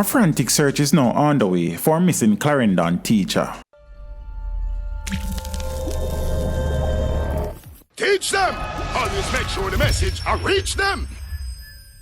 A frantic search is now underway for a missing Clarendon teacher. Teach them! Always make sure the message reach them!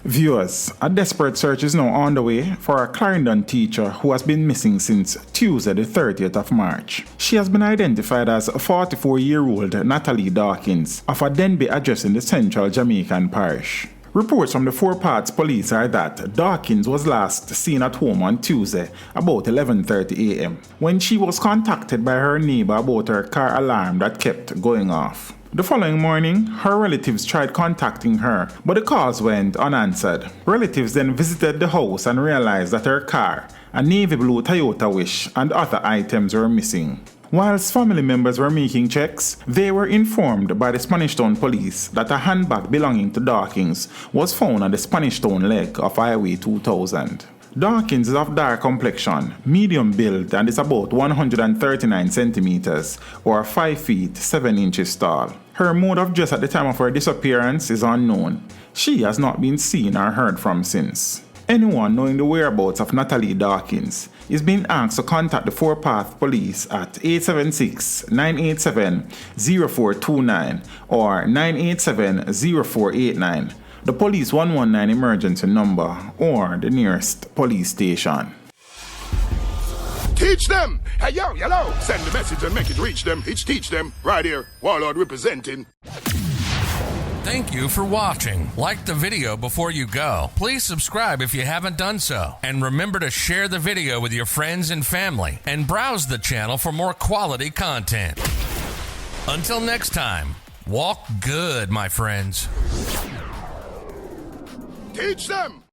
Viewers, a desperate search is now underway for a Clarendon teacher who has been missing since Tuesday the 30th of March. She has been identified as 44-year-old Natalie Dawkins of a Denby address in the central Jamaican parish. Reports from the Four Parts Police are that Dawkins was last seen at home on Tuesday about 11:30 a.m. when she was contacted by her neighbor about her car alarm that kept going off. The following morning, her relatives tried contacting her, but the calls went unanswered. Relatives then visited the house and realized that her car, a navy blue Toyota Wish, and other items were missing. Whilst family members were making checks, they were informed by the Spanish Town police that a handbag belonging to Dawkins was found on the Spanish Town leg of Highway 2000. Dawkins is of dark complexion, medium build, and is about 139 centimeters or 5 feet 7 inches tall. Her mode of dress at the time of her disappearance is unknown. She has not been seen or heard from since. Anyone knowing the whereabouts of Natalie Dawkins is being asked to contact the Four Path Police at 876-987-0429 or 987-0489, the Police 119 emergency number, or the nearest police station. Teach them! Hey, yo, hello! Send the message and make it reach them. It's teach them. Right here, Warlord representing. Thank you for watching. Like the video before you go. Please subscribe if you haven't done so. And remember to share the video with your friends and family. And browse the channel for more quality content. Until next time, walk good, my friends. Teach them!